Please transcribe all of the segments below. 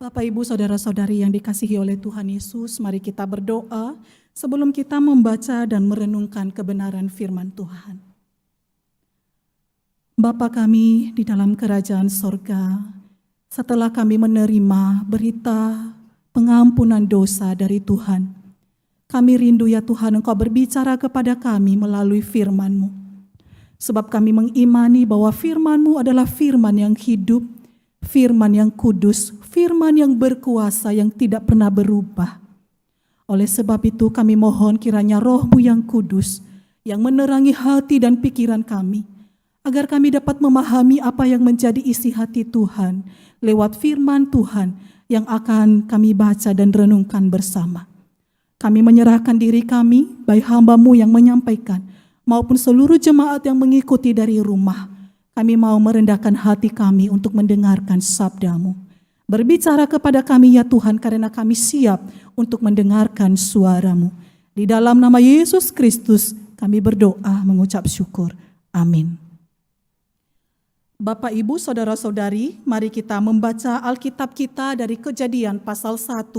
Bapak, Ibu, Saudara-saudari yang dikasihi oleh Tuhan Yesus, mari kita berdoa sebelum kita membaca dan merenungkan kebenaran firman Tuhan. Bapa kami di dalam kerajaan sorga, setelah kami menerima berita pengampunan dosa dari Tuhan, kami rindu ya Tuhan Engkau berbicara kepada kami melalui firman-Mu. Sebab kami mengimani bahwa firman-Mu adalah firman yang hidup, firman yang kudus, firman yang berkuasa yang tidak pernah berubah. Oleh sebab itu kami mohon kiranya Roh-Mu yang kudus, yang menerangi hati dan pikiran kami, agar kami dapat memahami apa yang menjadi isi hati Tuhan lewat firman Tuhan yang akan kami baca dan renungkan bersama. Kami menyerahkan diri kami, baik hamba-Mu yang menyampaikan, maupun seluruh jemaat yang mengikuti dari rumah. Kami mau merendahkan hati kami untuk mendengarkan sabda-Mu. Berbicara kepada kami ya Tuhan, karena kami siap untuk mendengarkan suara-Mu. Di dalam nama Yesus Kristus kami berdoa mengucap syukur. Amin. Bapak, Ibu, Saudara-saudari, mari kita membaca Alkitab kita dari Kejadian pasal 1,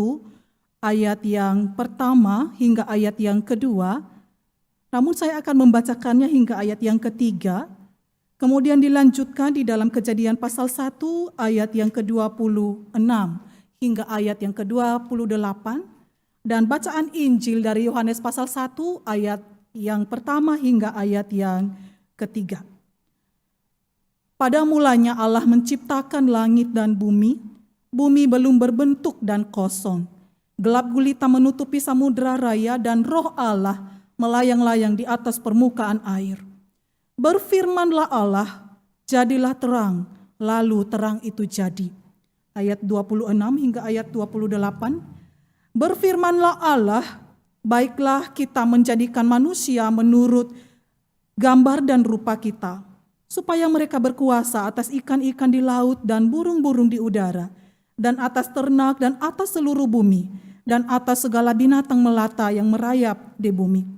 ayat yang pertama hingga ayat yang kedua. Namun saya akan membacakannya hingga ayat yang ketiga. Kemudian dilanjutkan di dalam Kejadian pasal 1 ayat yang ke-26 hingga ayat yang ke-28. Dan bacaan Injil dari Yohanes pasal 1 ayat yang pertama hingga ayat yang ketiga. Pada mulanya Allah menciptakan langit dan bumi. Bumi belum berbentuk dan kosong. Gelap gulita menutupi samudera raya dan Roh Allah melayang-layang di atas permukaan air. Berfirmanlah Allah, jadilah terang, lalu terang itu jadi. Ayat 26 hingga ayat 28. Berfirmanlah Allah, baiklah kita menjadikan manusia menurut gambar dan rupa kita, supaya mereka berkuasa atas ikan-ikan di laut dan burung-burung di udara, dan atas ternak dan atas seluruh bumi, dan atas segala binatang melata yang merayap di bumi.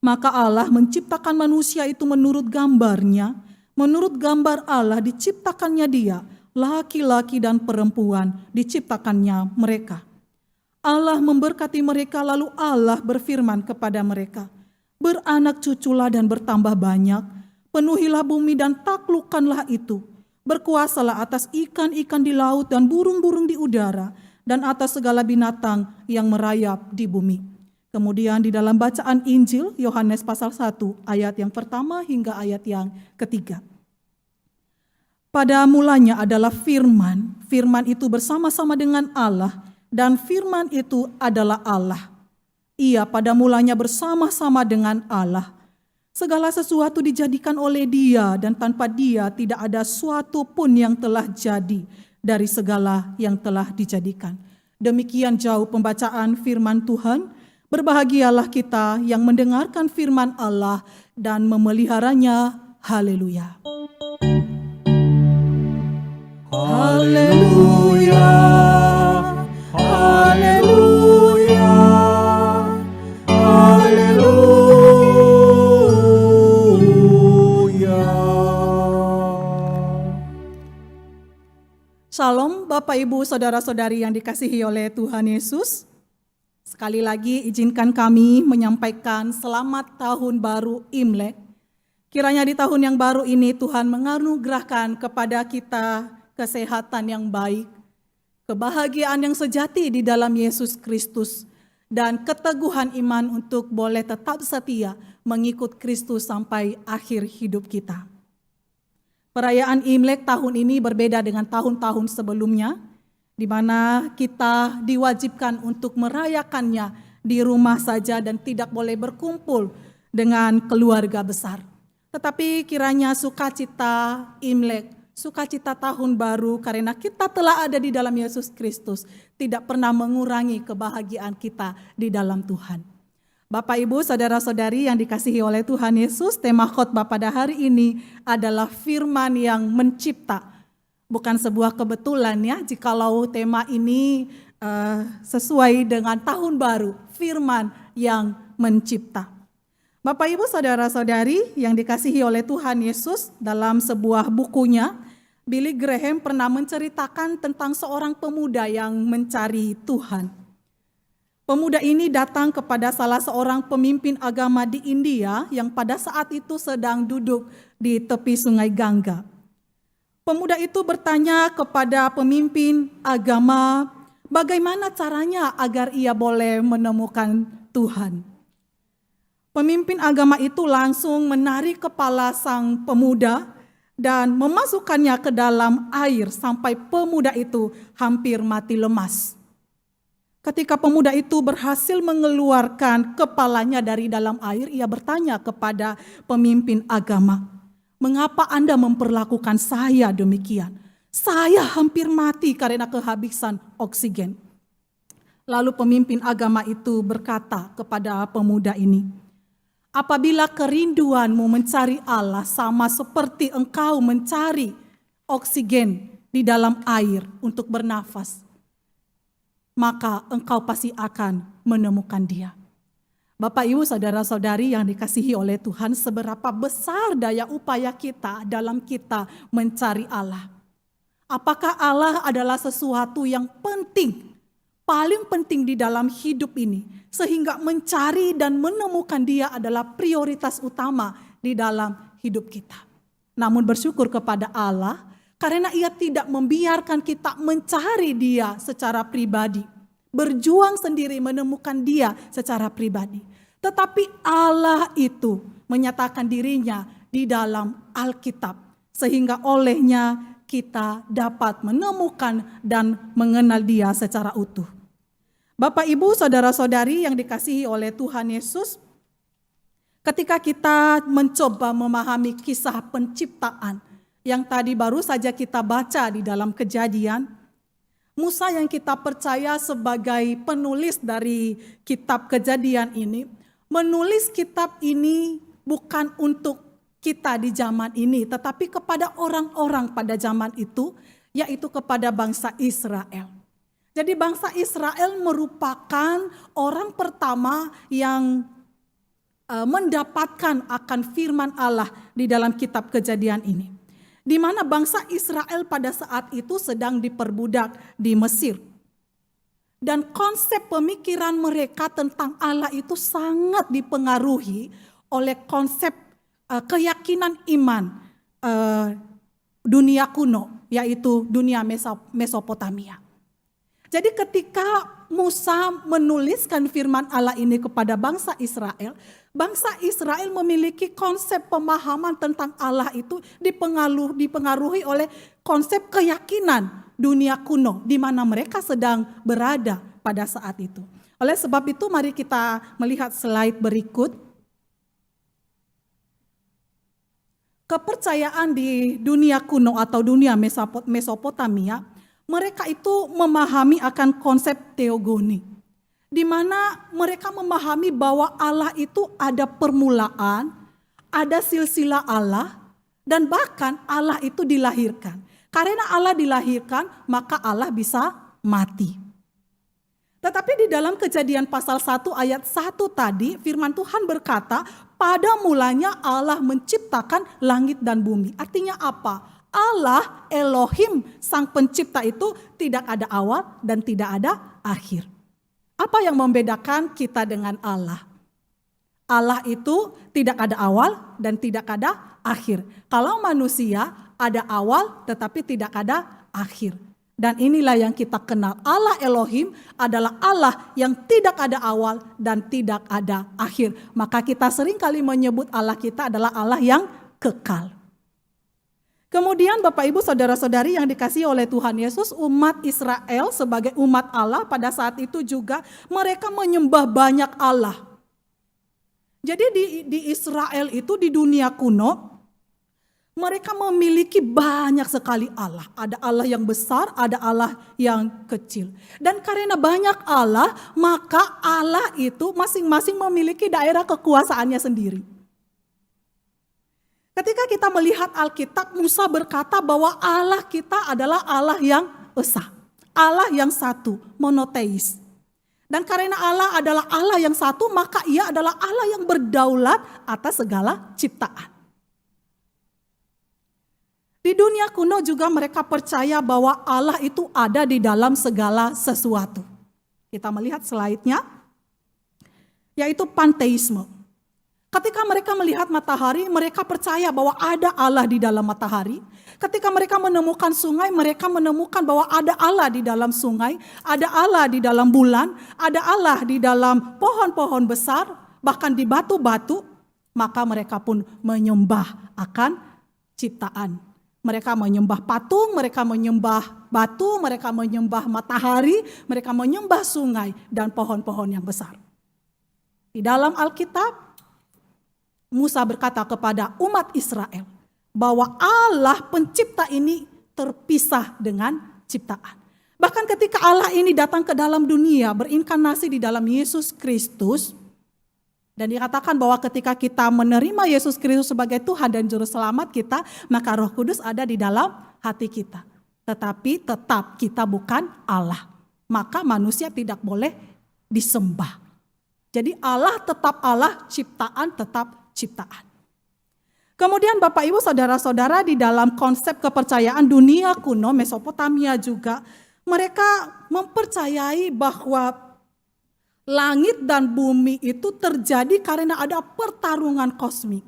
Maka Allah menciptakan manusia itu menurut gambarnya, menurut gambar Allah diciptakannya dia, laki-laki dan perempuan diciptakannya mereka. Allah memberkati mereka, lalu Allah berfirman kepada mereka, beranak cuculah dan bertambah banyak, penuhilah bumi dan taklukkanlah itu, berkuasalah atas ikan-ikan di laut dan burung-burung di udara, dan atas segala binatang yang merayap di bumi. Kemudian di dalam bacaan Injil, Yohanes pasal 1 ayat yang pertama hingga ayat yang ketiga. Pada mulanya adalah firman, firman itu bersama-sama dengan Allah, dan firman itu adalah Allah. Ia pada mulanya bersama-sama dengan Allah. Segala sesuatu dijadikan oleh Dia, dan tanpa Dia tidak ada suatu pun yang telah jadi dari segala yang telah dijadikan. Demikian jauh pembacaan firman Tuhan. Berbahagialah kita yang mendengarkan firman Allah dan memeliharanya. Haleluya. Haleluya. Haleluya. Haleluya. Shalom Bapak, Ibu, Saudara-saudari yang dikasihi oleh Tuhan Yesus. Sekali lagi izinkan kami menyampaikan selamat tahun baru Imlek. Kiranya di tahun yang baru ini Tuhan menganugerahkan kepada kita kesehatan yang baik, kebahagiaan yang sejati di dalam Yesus Kristus, dan keteguhan iman untuk boleh tetap setia mengikut Kristus sampai akhir hidup kita. Perayaan Imlek tahun ini berbeda dengan tahun-tahun sebelumnya, di mana kita diwajibkan untuk merayakannya di rumah saja dan tidak boleh berkumpul dengan keluarga besar. Tetapi kiranya sukacita Imlek, sukacita tahun baru karena kita telah ada di dalam Yesus Kristus, tidak pernah mengurangi kebahagiaan kita di dalam Tuhan. Bapak, Ibu, Saudara-saudari yang dikasihi oleh Tuhan Yesus, tema khotbah pada hari ini adalah firman yang mencipta. Bukan sebuah kebetulan ya, jikalau tema ini sesuai dengan tahun baru, firman yang mencipta. Bapak, Ibu, Saudara-saudari yang dikasihi oleh Tuhan Yesus, dalam sebuah bukunya, Billy Graham pernah menceritakan tentang seorang pemuda yang mencari Tuhan. Pemuda ini datang kepada salah seorang pemimpin agama di India yang pada saat itu sedang duduk di tepi sungai Gangga. Pemuda itu bertanya kepada pemimpin agama, bagaimana caranya agar ia boleh menemukan Tuhan. Pemimpin agama itu langsung menarik kepala sang pemuda dan memasukkannya ke dalam air sampai pemuda itu hampir mati lemas. Ketika pemuda itu berhasil mengeluarkan kepalanya dari dalam air, ia bertanya kepada pemimpin agama, "Mengapa Anda memperlakukan saya demikian? Saya hampir mati karena kehabisan oksigen." Lalu pemimpin agama itu berkata kepada pemuda ini, "Apabila kerinduanmu mencari Allah sama seperti engkau mencari oksigen di dalam air untuk bernafas, maka engkau pasti akan menemukan Dia." Bapak, Ibu, saudara-saudari yang dikasihi oleh Tuhan, seberapa besar daya upaya kita dalam kita mencari Allah? Apakah Allah adalah sesuatu yang penting, paling penting di dalam hidup ini, sehingga mencari dan menemukan Dia adalah prioritas utama di dalam hidup kita? Namun bersyukur kepada Allah, karena Ia tidak membiarkan kita mencari Dia secara pribadi, berjuang sendiri menemukan Dia secara pribadi. Tetapi Allah itu menyatakan dirinya di dalam Alkitab, sehingga olehnya kita dapat menemukan dan mengenal Dia secara utuh. Bapak, Ibu, saudara-saudari yang dikasihi oleh Tuhan Yesus, ketika kita mencoba memahami kisah penciptaan yang tadi baru saja kita baca di dalam Kejadian, Musa yang kita percaya sebagai penulis dari kitab Kejadian ini, menulis kitab ini bukan untuk kita di zaman ini, tetapi kepada orang-orang pada zaman itu, yaitu kepada bangsa Israel. Jadi bangsa Israel merupakan orang pertama yang mendapatkan akan firman Allah di dalam kitab Kejadian ini. Di mana bangsa Israel pada saat itu sedang diperbudak di Mesir. Dan konsep pemikiran mereka tentang Allah itu sangat dipengaruhi oleh konsep keyakinan iman dunia kuno, yaitu dunia Mesopotamia. Jadi ketika Musa menuliskan firman Allah ini kepada bangsa Israel memiliki konsep pemahaman tentang Allah itu dipengaruhi oleh konsep keyakinan dunia kuno di mana mereka sedang berada pada saat itu. Oleh sebab itu mari kita melihat slide berikut. Kepercayaan di dunia kuno atau dunia Mesopotamia, mereka itu memahami akan konsep teogoni, di mana mereka memahami bahwa Allah itu ada permulaan, ada silsilah Allah, dan bahkan Allah itu dilahirkan. Karena Allah dilahirkan, maka Allah bisa mati. Tetapi di dalam Kejadian pasal 1 ayat 1 tadi, firman Tuhan berkata, pada mulanya Allah menciptakan langit dan bumi. Artinya apa? Allah, Elohim, sang pencipta itu tidak ada awal dan tidak ada akhir. Apa yang membedakan kita dengan Allah? Allah itu tidak ada awal dan tidak ada akhir. Kalau manusia ada awal tetapi tidak ada akhir. Dan inilah yang kita kenal. Allah Elohim adalah Allah yang tidak ada awal dan tidak ada akhir. Maka kita seringkali menyebut Allah kita adalah Allah yang kekal. Kemudian Bapak Ibu saudara-saudari yang dikasihi oleh Tuhan Yesus, umat Israel sebagai umat Allah pada saat itu juga mereka menyembah banyak Allah. Jadi di Israel itu di dunia kuno mereka memiliki banyak sekali Allah. Ada Allah yang besar, ada Allah yang kecil. Dan karena banyak Allah, maka Allah itu masing-masing memiliki daerah kekuasaannya sendiri. Ketika kita melihat Alkitab, Musa berkata bahwa Allah kita adalah Allah yang esa, Allah yang satu, monoteis. Dan karena Allah adalah Allah yang satu, maka Ia adalah Allah yang berdaulat atas segala ciptaan. Di dunia kuno juga mereka percaya bahwa Allah itu ada di dalam segala sesuatu. Kita melihat slide-nya, yaitu panteisme. Ketika mereka melihat matahari, mereka percaya bahwa ada Allah di dalam matahari. Ketika mereka menemukan sungai, mereka menemukan bahwa ada Allah di dalam sungai, ada Allah di dalam bulan, ada Allah di dalam pohon-pohon besar, bahkan di batu-batu. Maka mereka pun menyembah akan ciptaan. Mereka menyembah patung, mereka menyembah batu, mereka menyembah matahari, mereka menyembah sungai dan pohon-pohon yang besar. Di dalam Alkitab, Musa berkata kepada umat Israel bahwa Allah pencipta ini terpisah dengan ciptaan. Bahkan ketika Allah ini datang ke dalam dunia, berinkarnasi di dalam Yesus Kristus, dan dikatakan bahwa ketika kita menerima Yesus Kristus sebagai Tuhan dan Juru Selamat kita, maka Roh Kudus ada di dalam hati kita. Tetapi tetap kita bukan Allah. Maka manusia tidak boleh disembah. Jadi Allah tetap Allah, ciptaan tetap ciptaan. Kemudian Bapak Ibu Saudara-saudara, di dalam konsep kepercayaan dunia kuno, Mesopotamia juga, mereka mempercayai bahwa langit dan bumi itu terjadi karena ada pertarungan kosmik.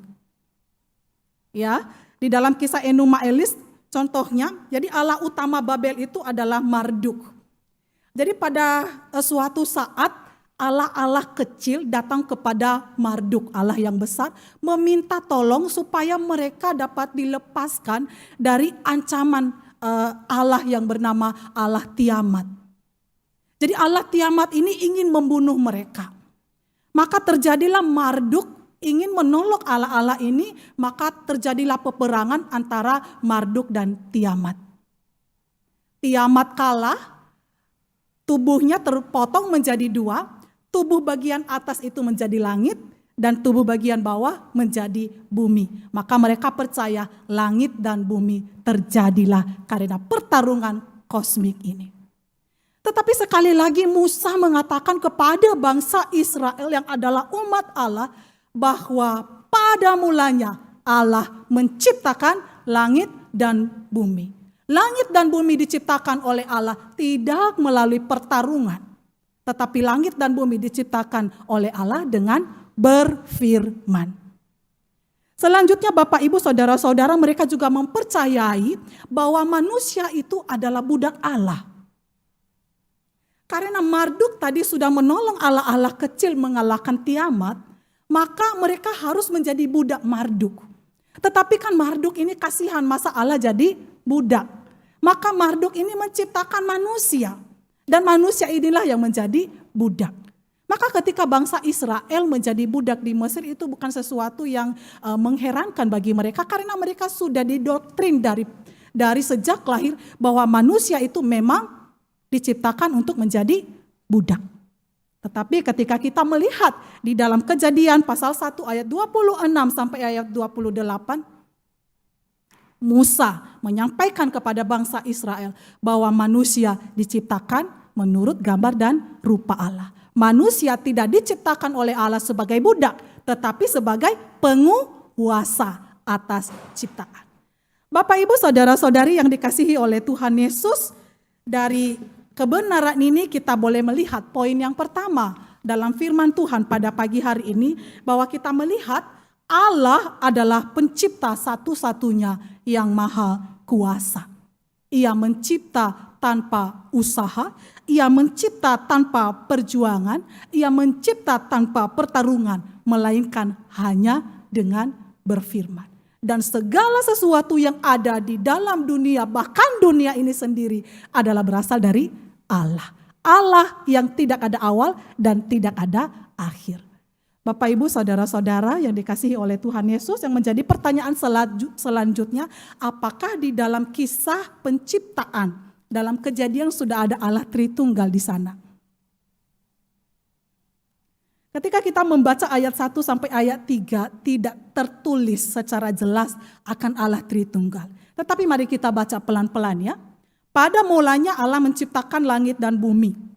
Ya, di dalam kisah Enuma Elis contohnya, jadi Allah utama Babel itu adalah Marduk. Jadi pada suatu saat Allah-Allah kecil datang kepada Marduk, Allah yang besar, meminta tolong supaya mereka dapat dilepaskan dari ancaman Allah yang bernama Allah Tiamat. Jadi Allah Tiamat ini ingin membunuh mereka. Maka terjadilah Marduk ingin menolong Allah-Allah ini, maka terjadilah peperangan antara Marduk dan Tiamat. Tiamat kalah, tubuhnya terpotong menjadi dua, tubuh bagian atas itu menjadi langit, dan tubuh bagian bawah menjadi bumi. Maka mereka percaya langit dan bumi terjadilah karena pertarungan kosmik ini. Tetapi sekali lagi Musa mengatakan kepada bangsa Israel yang adalah umat Allah bahwa pada mulanya Allah menciptakan langit dan bumi. Langit dan bumi diciptakan oleh Allah tidak melalui pertarungan. Tetapi langit dan bumi diciptakan oleh Allah dengan berfirman. Selanjutnya Bapak Ibu Saudara-saudara, mereka juga mempercayai bahwa manusia itu adalah budak Allah. Karena Marduk tadi sudah menolong Allah-Allah kecil mengalahkan Tiamat, maka mereka harus menjadi budak Marduk. Tetapi kan Marduk ini kasihan, masa Allah jadi budak. Maka Marduk ini menciptakan manusia. Dan manusia inilah yang menjadi budak. Maka ketika bangsa Israel menjadi budak di Mesir itu bukan sesuatu yang mengherankan bagi mereka. Karena mereka sudah didoktrin dari sejak lahir bahwa manusia itu memang diciptakan untuk menjadi budak. Tetapi ketika kita melihat di dalam Kejadian pasal 1 ayat 26 sampai ayat 28, Musa menyampaikan kepada bangsa Israel bahwa manusia diciptakan menurut gambar dan rupa Allah. Manusia tidak diciptakan oleh Allah sebagai budak, tetapi sebagai penguasa atas ciptaan. Bapak Ibu Saudara-saudari yang dikasihi oleh Tuhan Yesus, dari kebenaran ini kita boleh melihat poin yang pertama dalam firman Tuhan pada pagi hari ini, bahwa kita melihat Allah adalah pencipta satu-satunya yang maha kuasa. Ia mencipta tanpa usaha, ia mencipta tanpa perjuangan, ia mencipta tanpa pertarungan, melainkan hanya dengan berfirman. Dan segala sesuatu yang ada di dalam dunia, bahkan dunia ini sendiri adalah berasal dari Allah. Allah yang tidak ada awal dan tidak ada akhir. Bapak Ibu Saudara-saudara yang dikasihi oleh Tuhan Yesus, yang menjadi pertanyaan selanjutnya, apakah di dalam kisah penciptaan, dalam Kejadian sudah ada Allah Tritunggal di sana? Ketika kita membaca ayat 1 sampai ayat 3 tidak tertulis secara jelas akan Allah Tritunggal. Tetapi mari kita baca pelan-pelan ya. Pada mulanya Allah menciptakan langit dan bumi.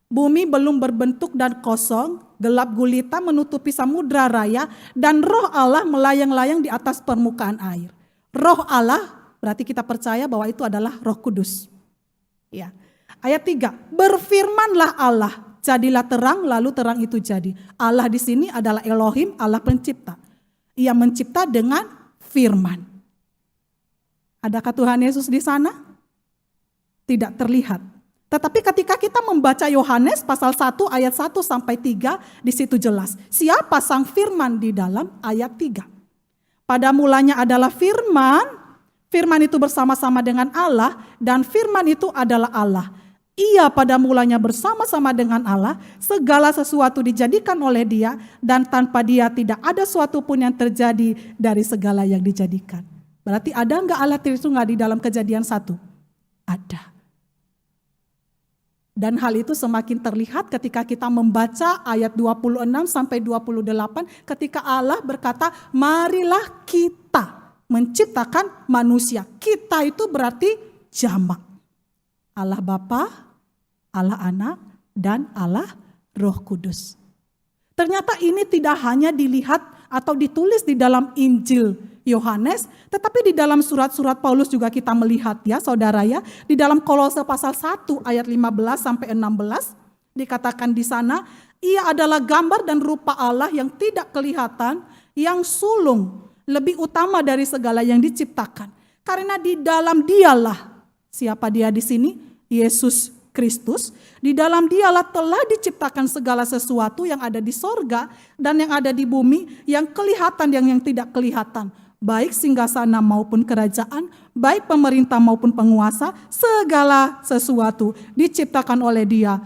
Bumi belum berbentuk dan kosong, gelap gulita menutupi samudra raya, dan roh Allah melayang-layang di atas permukaan air. roh Allah, berarti kita percaya bahwa itu adalah Roh Kudus. Ya. Ayat 3, berfirmanlah Allah, jadilah terang, lalu terang itu jadi. Allah di sini adalah Elohim, Allah pencipta. Ia mencipta dengan firman. Adakah Tuhan Yesus di sana? Tidak terlihat. Tetapi ketika kita membaca Yohanes pasal 1 ayat 1 sampai 3, di situ jelas. Siapa sang firman di dalam ayat 3? Pada mulanya adalah firman, firman itu bersama-sama dengan Allah, dan firman itu adalah Allah. Ia pada mulanya bersama-sama dengan Allah, segala sesuatu dijadikan oleh Dia, dan tanpa Dia tidak ada suatu pun yang terjadi dari segala yang dijadikan. Berarti ada enggak Allah Tritunggal di dalam Kejadian 1? Ada. Dan hal itu semakin terlihat ketika kita membaca ayat 26 sampai 28 ketika Allah berkata, marilah kita menciptakan manusia. Kita itu berarti jamak. Allah Bapa, Allah Anak, dan Allah Roh Kudus. Ternyata ini tidak hanya dilihat atau ditulis di dalam Injil Yohanes, tetapi di dalam surat-surat Paulus juga kita melihat ya saudara ya. Di dalam Kolose pasal 1 ayat 15 sampai 16 dikatakan di sana, ia adalah gambar dan rupa Allah yang tidak kelihatan, yang sulung, lebih utama dari segala yang diciptakan. Karena di dalam Dialah, siapa Dia di sini? Yesus Kristus. Di dalam Dialah telah diciptakan segala sesuatu yang ada di sorga dan yang ada di bumi, yang kelihatan dan yang tidak kelihatan. Baik singgasana maupun kerajaan, baik pemerintah maupun penguasa, segala sesuatu diciptakan oleh Dia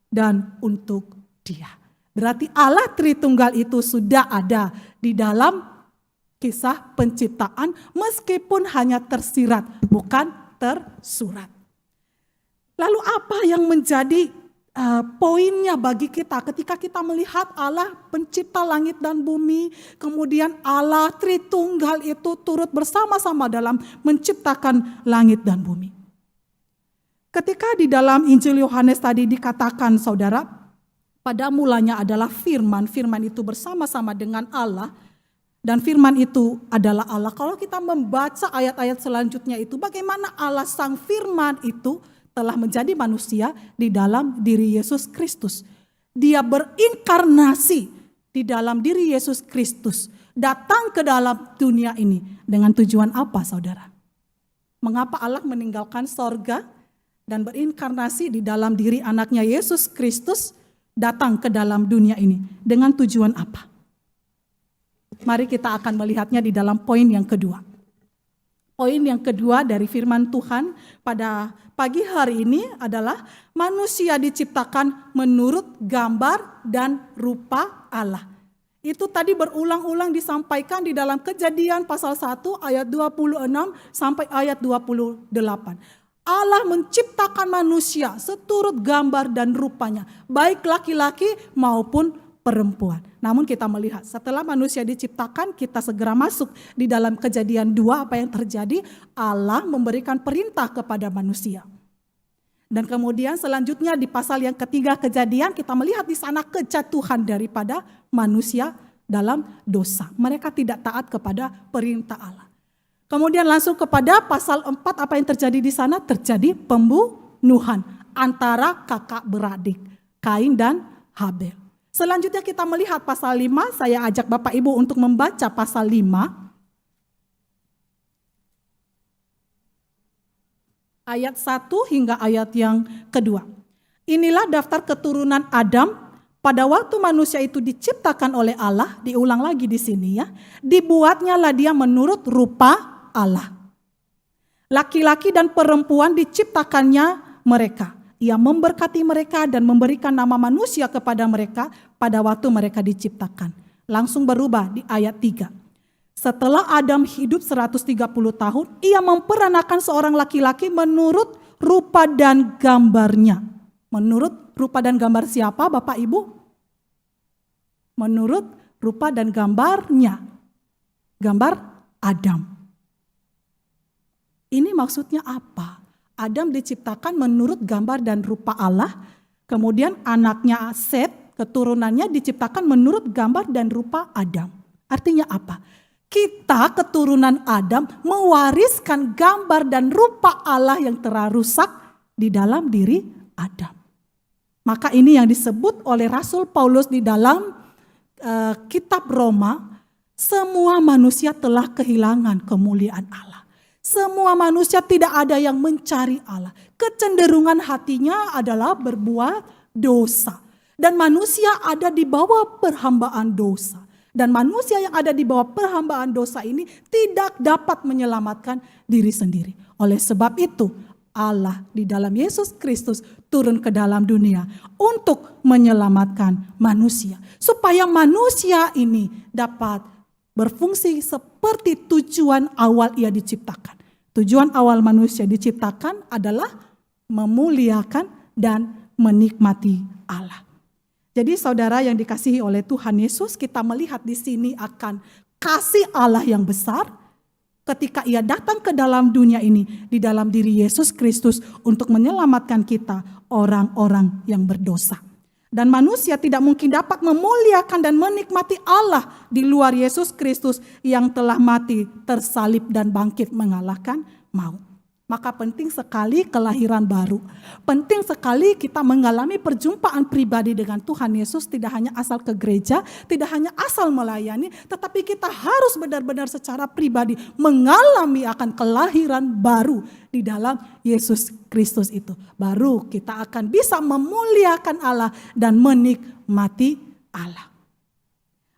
dan untuk Dia. Berarti Allah Tritunggal itu sudah ada di dalam kisah penciptaan meskipun hanya tersirat, bukan tersurat. Lalu apa yang menjadi poinnya bagi kita ketika kita melihat Allah pencipta langit dan bumi, kemudian Allah Tritunggal itu turut bersama-sama dalam menciptakan langit dan bumi. Ketika di dalam Injil Yohanes tadi dikatakan saudara, pada mulanya adalah firman, firman itu bersama-sama dengan Allah, dan firman itu adalah Allah. Kalau kita membaca ayat-ayat selanjutnya itu, bagaimana Allah sang firman itu telah menjadi manusia di dalam diri Yesus Kristus. Dia berinkarnasi di dalam diri Yesus Kristus. Datang ke dalam dunia ini dengan tujuan apa saudara? Mengapa Allah meninggalkan sorga dan berinkarnasi di dalam diri anaknya Yesus Kristus datang ke dalam dunia ini? Dengan tujuan apa? Mari kita akan melihatnya di dalam poin yang kedua. Poin yang kedua dari firman Tuhan pada pagi hari ini adalah manusia diciptakan menurut gambar dan rupa Allah. Itu tadi berulang-ulang disampaikan di dalam Kejadian pasal 1 ayat 26 sampai ayat 28. Allah menciptakan manusia seturut gambar dan rupanya, baik laki-laki maupun perempuan. Namun kita melihat setelah manusia diciptakan, kita segera masuk di dalam Kejadian 2, apa yang terjadi? Allah memberikan perintah kepada manusia. Dan kemudian selanjutnya di pasal yang ketiga Kejadian, kita melihat di sana kejatuhan daripada manusia dalam dosa. Mereka tidak taat kepada perintah Allah. Kemudian langsung kepada pasal 4, apa yang terjadi di sana? Terjadi pembunuhan antara kakak beradik, Kain dan Habel. Selanjutnya kita melihat pasal 5, saya ajak Bapak Ibu untuk membaca pasal 5. Ayat 1 hingga ayat yang kedua. Inilah daftar keturunan Adam pada waktu manusia itu diciptakan oleh Allah, diulang lagi di sini ya. Dibuatnya lah dia menurut rupa Allah. Laki-laki dan perempuan diciptakannya mereka. Ia memberkati mereka dan memberikan nama manusia kepada mereka pada waktu mereka diciptakan. Langsung berubah di ayat 3. Setelah Adam hidup 130 tahun, ia memperanakan seorang laki-laki menurut rupa dan gambarnya. Menurut rupa dan gambar siapa Bapak Ibu? Menurut rupa dan gambarnya. Gambar Adam. Ini maksudnya apa? Adam diciptakan menurut gambar dan rupa Allah, kemudian anaknya Set, keturunannya diciptakan menurut gambar dan rupa Adam. Artinya apa? Kita keturunan Adam mewariskan gambar dan rupa Allah yang telah rusak di dalam diri Adam. Maka ini yang disebut oleh Rasul Paulus di dalam kitab Roma, semua manusia telah kehilangan kemuliaan Allah. Semua manusia tidak ada yang mencari Allah. Kecenderungan hatinya adalah berbuat dosa. Dan manusia ada di bawah perhambaan dosa. Dan manusia yang ada di bawah perhambaan dosa ini tidak dapat menyelamatkan diri sendiri. Oleh sebab itu Allah di dalam Yesus Kristus turun ke dalam dunia untuk menyelamatkan manusia. Supaya manusia ini dapat berfungsi seperti tujuan awal ia diciptakan. Tujuan awal manusia diciptakan adalah memuliakan dan menikmati Allah. Jadi saudara yang dikasihi oleh Tuhan Yesus, kita melihat di sini akan kasih Allah yang besar ketika ia datang ke dalam dunia ini di dalam diri Yesus Kristus untuk menyelamatkan kita orang-orang yang berdosa. Dan manusia tidak mungkin dapat memuliakan dan menikmati Allah di luar Yesus Kristus yang telah mati, tersalib dan bangkit mengalahkan maut. Maka penting sekali kelahiran baru. Penting sekali kita mengalami perjumpaan pribadi dengan Tuhan Yesus, tidak hanya asal ke gereja, tidak hanya asal melayani, tetapi kita harus benar-benar secara pribadi mengalami akan kelahiran baru di dalam Yesus Kristus itu. Baru kita akan bisa memuliakan Allah dan menikmati Allah.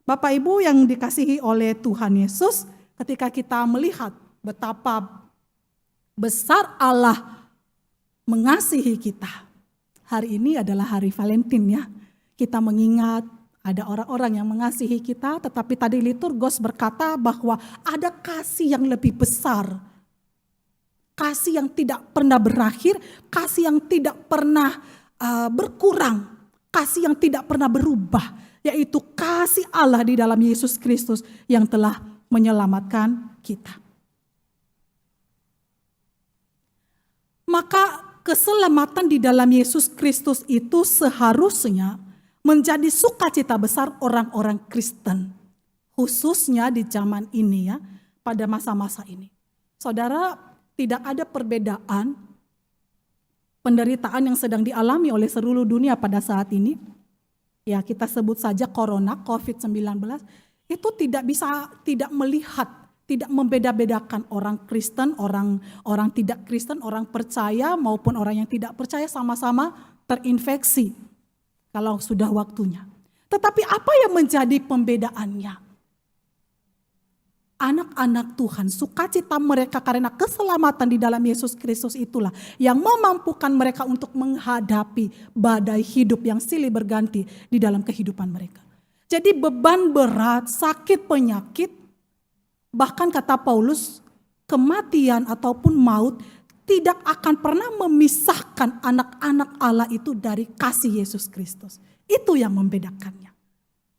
Bapak Ibu yang dikasihi oleh Tuhan Yesus, ketika kita melihat betapa besar Allah mengasihi kita. Hari ini adalah hari Valentin ya. Kita mengingat ada orang-orang yang mengasihi kita, tetapi tadi liturgos berkata bahwa ada kasih yang lebih besar. Kasih yang tidak pernah berakhir, kasih yang tidak pernah berkurang, kasih yang tidak pernah berubah, yaitu kasih Allah di dalam Yesus Kristus yang telah menyelamatkan kita. Maka keselamatan di dalam Yesus Kristus itu seharusnya menjadi sukacita besar orang-orang Kristen. Khususnya di zaman ini ya, pada masa-masa ini. Saudara, tidak ada perbedaan penderitaan yang sedang dialami oleh seluruh dunia pada saat ini. Ya, kita sebut saja corona, COVID-19. Itu tidak melihat, tidak membeda-bedakan orang Kristen, orang tidak Kristen, orang percaya maupun orang yang tidak percaya sama-sama terinfeksi kalau sudah waktunya. Tetapi apa yang menjadi pembedaannya? Anak-anak Tuhan, sukacita mereka karena keselamatan di dalam Yesus Kristus itulah yang memampukan mereka untuk menghadapi badai hidup yang silih berganti di dalam kehidupan mereka. Jadi beban berat, sakit, penyakit, bahkan kata Paulus, kematian ataupun maut tidak akan pernah memisahkan anak-anak Allah itu dari kasih Yesus Kristus. Itu yang membedakannya.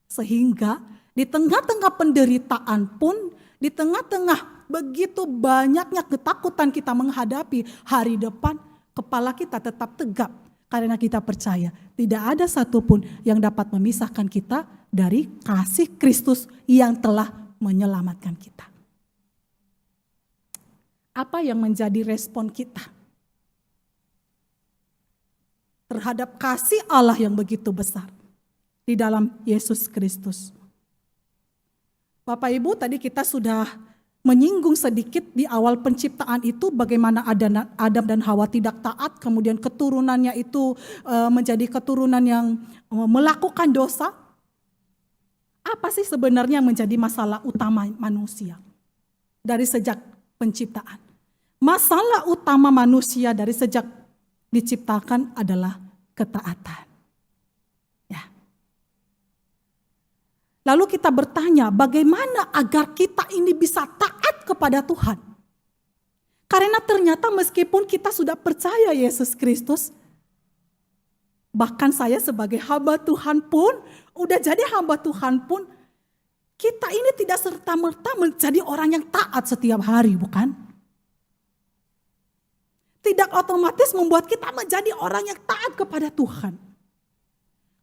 Sehingga di tengah-tengah penderitaan pun, di tengah-tengah begitu banyaknya ketakutan kita menghadapi hari depan, kepala kita tetap tegap. Karena kita percaya tidak ada satupun yang dapat memisahkan kita dari kasih Kristus yang telah menyelamatkan kita. Apa yang menjadi respon kita terhadap kasih Allah yang begitu besar di dalam Yesus Kristus? Bapak Ibu, tadi kita sudah menyinggung sedikit di awal penciptaan itu bagaimana Adam dan Hawa tidak taat, kemudian keturunannya itu menjadi keturunan yang melakukan dosa. Apa sih sebenarnya menjadi masalah utama manusia dari sejak penciptaan? Masalah utama manusia dari sejak diciptakan adalah ketaatan. Ya. Lalu kita bertanya, bagaimana agar kita ini bisa taat kepada Tuhan? Karena ternyata meskipun kita sudah percaya Yesus Kristus, bahkan saya sebagai hamba Tuhan pun, udah jadi hamba Tuhan pun, kita ini tidak serta-merta menjadi orang yang taat setiap hari, bukan? Tidak otomatis membuat kita menjadi orang yang taat kepada Tuhan.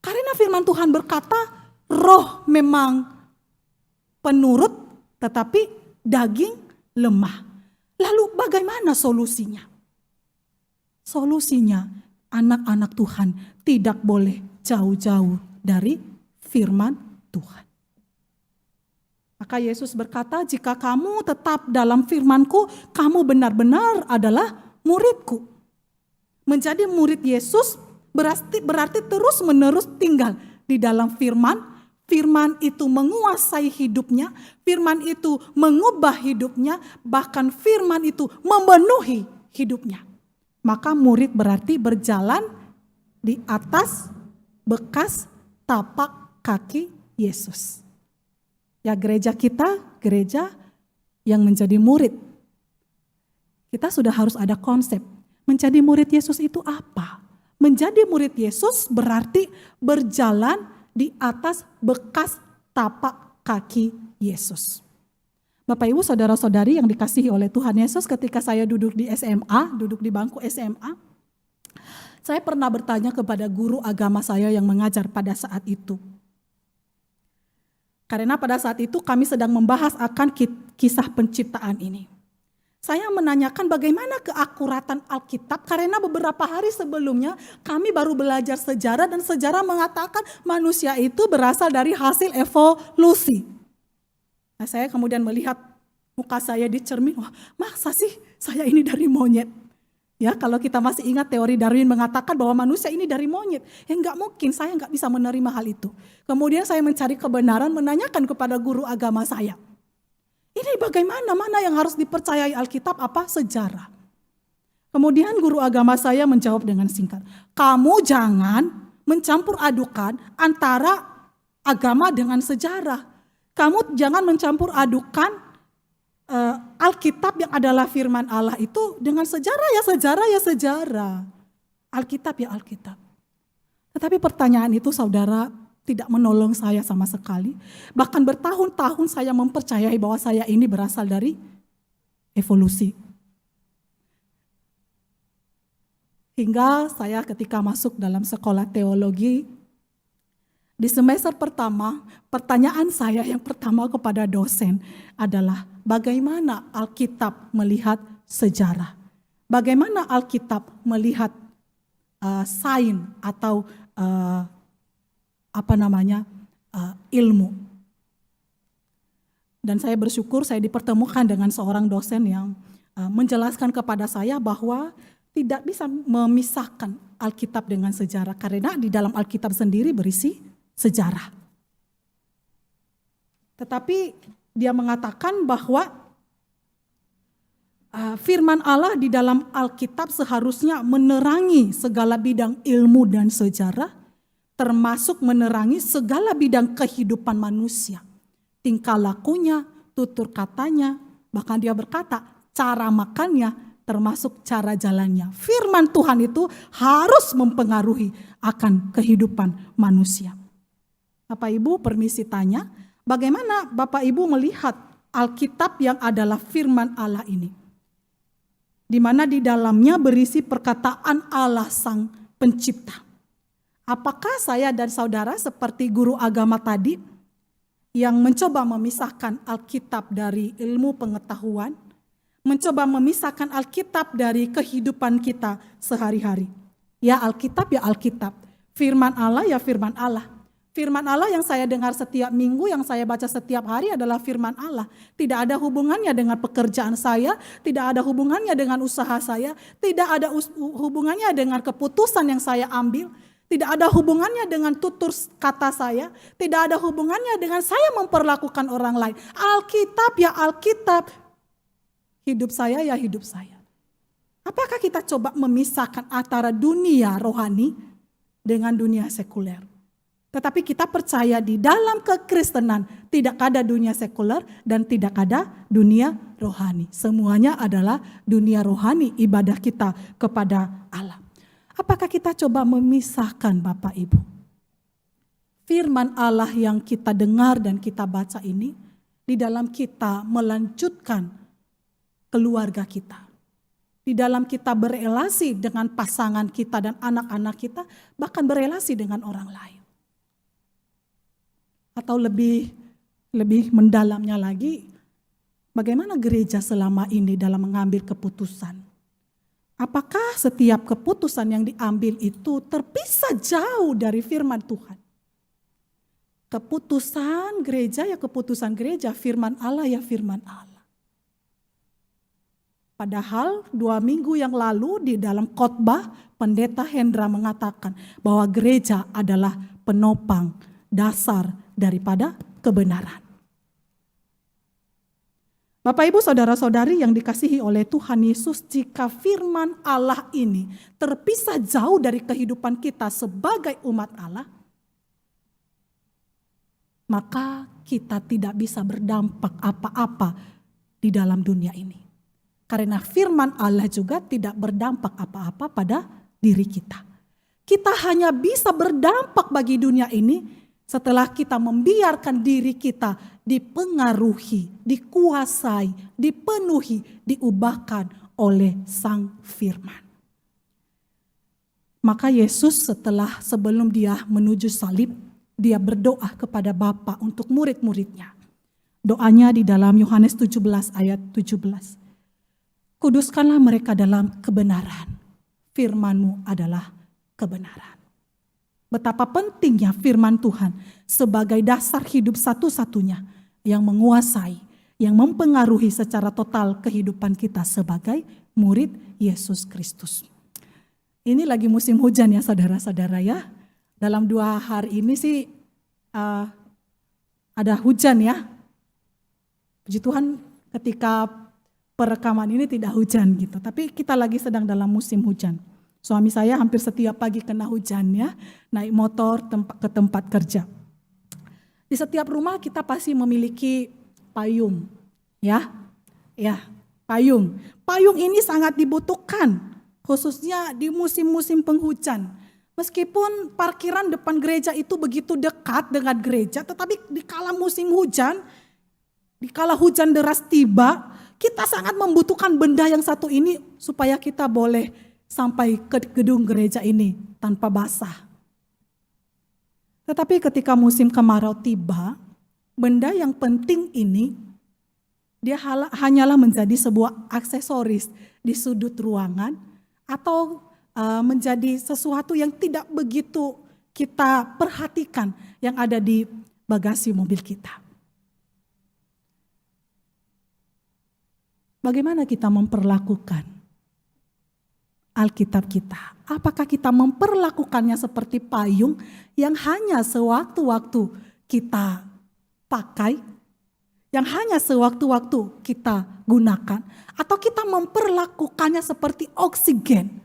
Karena firman Tuhan berkata, roh memang penurut tetapi daging lemah. Lalu bagaimana solusinya? Solusinya, anak-anak Tuhan tidak boleh jauh-jauh dari firman Tuhan. Maka Yesus berkata, jika kamu tetap dalam firman-Ku, kamu benar-benar adalah murid-Ku. Menjadi murid Yesus berarti terus-menerus tinggal di dalam firman. Firman itu menguasai hidupnya, firman itu mengubah hidupnya, bahkan firman itu memenuhi hidupnya. Maka murid berarti berjalan di atas bekas tapak kaki Yesus. Ya, gereja kita, gereja yang menjadi murid. Kita sudah harus ada konsep. Menjadi murid Yesus itu apa? Menjadi murid Yesus berarti berjalan di atas bekas tapak kaki Yesus. Bapak Ibu saudara-saudari yang dikasihi oleh Tuhan Yesus, ketika saya duduk di SMA, duduk di bangku SMA, saya pernah bertanya kepada guru agama saya yang mengajar pada saat itu. Karena pada saat itu kami sedang membahas akan kisah penciptaan ini. Saya menanyakan bagaimana keakuratan Alkitab, karena beberapa hari sebelumnya kami baru belajar sejarah dan sejarah mengatakan manusia itu berasal dari hasil evolusi. Nah, saya kemudian melihat muka saya di cermin, wah masa sih saya ini dari monyet? Ya, kalau kita masih ingat teori Darwin mengatakan bahwa manusia ini dari monyet. Ya enggak mungkin, saya enggak bisa menerima hal itu. Kemudian saya mencari kebenaran, menanyakan kepada guru agama saya. Ini bagaimana, mana yang harus dipercayai Alkitab, apa sejarah? Kemudian guru agama saya menjawab dengan singkat, kamu jangan mencampur adukan antara agama dengan sejarah. Kamu jangan mencampur adukan Alkitab yang adalah firman Allah itu dengan sejarah ya sejarah. Alkitab ya Alkitab. Tetapi pertanyaan itu saudara tidak menolong saya sama sekali. Bahkan bertahun-tahun saya mempercayai bahwa saya ini berasal dari evolusi. Hingga saya ketika masuk dalam sekolah teologi, di semester pertama, pertanyaan saya yang pertama kepada dosen adalah bagaimana Alkitab melihat sejarah? Bagaimana Alkitab melihat sains atau ilmu? Dan saya bersyukur saya dipertemukan dengan seorang dosen yang menjelaskan kepada saya bahwa tidak bisa memisahkan Alkitab dengan sejarah, karena di dalam Alkitab sendiri berisi sejarah. Tetapi dia mengatakan bahwa firman Allah di dalam Alkitab seharusnya menerangi segala bidang ilmu dan sejarah, termasuk menerangi segala bidang kehidupan manusia. Tingkah lakunya, tutur katanya, bahkan dia berkata cara makannya, termasuk cara jalannya. Firman Tuhan itu harus mempengaruhi akan kehidupan manusia. Bapak Ibu permisi tanya, bagaimana Bapak Ibu melihat Alkitab yang adalah firman Allah ini? Di mana di dalamnya berisi perkataan Allah Sang Pencipta. Apakah saya dan saudara seperti guru agama tadi yang mencoba memisahkan Alkitab dari ilmu pengetahuan, mencoba memisahkan Alkitab dari kehidupan kita sehari-hari? Ya Alkitab ya Alkitab, firman Allah ya firman Allah. Firman Allah yang saya dengar setiap minggu, yang saya baca setiap hari adalah firman Allah. Tidak ada hubungannya dengan pekerjaan saya, tidak ada hubungannya dengan usaha saya, tidak ada hubungannya dengan keputusan yang saya ambil, tidak ada hubungannya dengan tutur kata saya, tidak ada hubungannya dengan saya memperlakukan orang lain. Alkitab ya Alkitab, hidup saya ya hidup saya. Apakah kita coba memisahkan antara dunia rohani dengan dunia sekuler? Tetapi kita percaya di dalam kekristenan tidak ada dunia sekuler dan tidak ada dunia rohani. Semuanya adalah dunia rohani, ibadah kita kepada Allah. Apakah kita coba memisahkan Bapak Ibu? Firman Allah yang kita dengar dan kita baca ini di dalam kita melanjutkan keluarga kita. Di dalam kita berelasi dengan pasangan kita dan anak-anak kita, bahkan berelasi dengan orang lain. Atau lebih mendalamnya lagi, Bagaimana gereja selama ini dalam mengambil keputusan? Apakah setiap keputusan yang diambil itu terpisah jauh dari firman Tuhan? Keputusan gereja ya keputusan gereja, firman Allah ya firman Allah. Padahal 2 minggu yang lalu di dalam khotbah Pendeta Hendra mengatakan bahwa gereja adalah penopang dasar daripada kebenaran. Bapak Ibu saudara-saudari yang dikasihi oleh Tuhan Yesus, jika firman Allah ini terpisah jauh dari kehidupan kita sebagai umat Allah, maka kita tidak bisa berdampak apa-apa di dalam dunia ini. Karena firman Allah juga tidak berdampak apa-apa pada diri kita. Kita hanya bisa berdampak bagi dunia ini setelah kita membiarkan diri kita dipengaruhi, dikuasai, dipenuhi, diubahkan oleh Sang Firman. Maka Yesus sebelum dia menuju salib, dia berdoa kepada Bapa untuk murid-muridnya. Doanya di dalam Yohanes 17 ayat 17. Kuduskanlah mereka dalam kebenaran. Firman-Mu adalah kebenaran. Betapa pentingnya firman Tuhan sebagai dasar hidup satu-satunya yang menguasai, yang mempengaruhi secara total kehidupan kita sebagai murid Yesus Kristus. Ini lagi musim hujan ya saudara-saudara ya. Dalam 2 hari ini sih ada hujan ya. Puji Tuhan ketika perekaman ini tidak hujan gitu. Tapi kita lagi sedang dalam musim hujan. Suami saya hampir setiap pagi kena hujan ya, naik motor ke tempat kerja. Di setiap rumah kita pasti memiliki payung, ya, payung. Payung ini sangat dibutuhkan, khususnya di musim-musim penghujan. Meskipun parkiran depan gereja itu begitu dekat dengan gereja, tetapi di kala musim hujan, di kala hujan deras tiba, kita sangat membutuhkan benda yang satu ini supaya kita boleh sampai ke gedung gereja ini tanpa basah. Tetapi ketika musim kemarau tiba, benda yang penting ini dia hanyalah menjadi sebuah aksesoris di sudut ruangan atau menjadi sesuatu yang tidak begitu kita perhatikan yang ada di bagasi mobil kita. Bagaimana kita memperlakukan Alkitab kita? Apakah kita memperlakukannya seperti payung yang hanya sewaktu-waktu kita pakai, yang hanya sewaktu-waktu kita gunakan, atau kita memperlakukannya seperti oksigen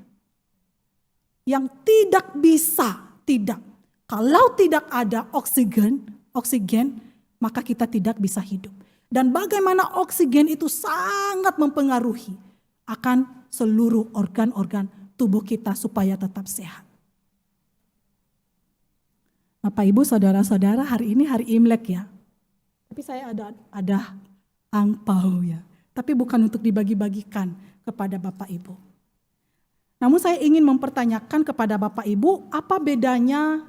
yang tidak bisa, kalau tidak ada oksigen, maka kita tidak bisa hidup. Dan bagaimana oksigen itu sangat mempengaruhi akan seluruh organ-organ tubuh kita supaya tetap sehat. Bapak Ibu saudara-saudara, hari ini hari Imlek ya. Tapi saya ada angpau ya. Tapi bukan untuk dibagi-bagikan kepada Bapak Ibu. Namun saya ingin mempertanyakan kepada Bapak Ibu, apa bedanya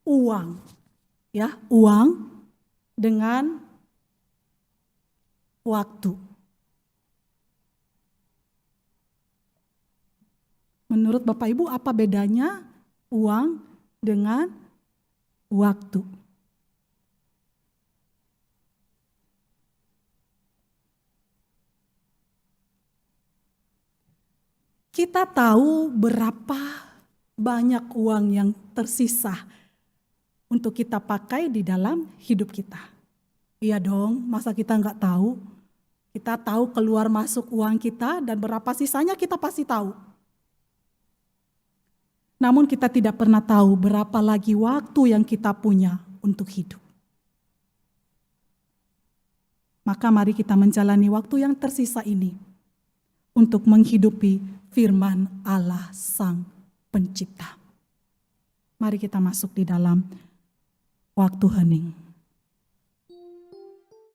uang? Ya, uang dengan waktu. Menurut Bapak Ibu, apa bedanya uang dengan waktu? Kita tahu berapa banyak uang yang tersisa untuk kita pakai di dalam hidup kita. Iya dong, masa kita nggak tahu? Kita tahu keluar masuk uang kita dan berapa sisanya kita pasti tahu. Namun kita tidak pernah tahu berapa lagi waktu yang kita punya untuk hidup. Maka mari kita menjalani waktu yang tersisa ini untuk menghidupi firman Allah Sang Pencipta. Mari kita masuk di dalam waktu hening.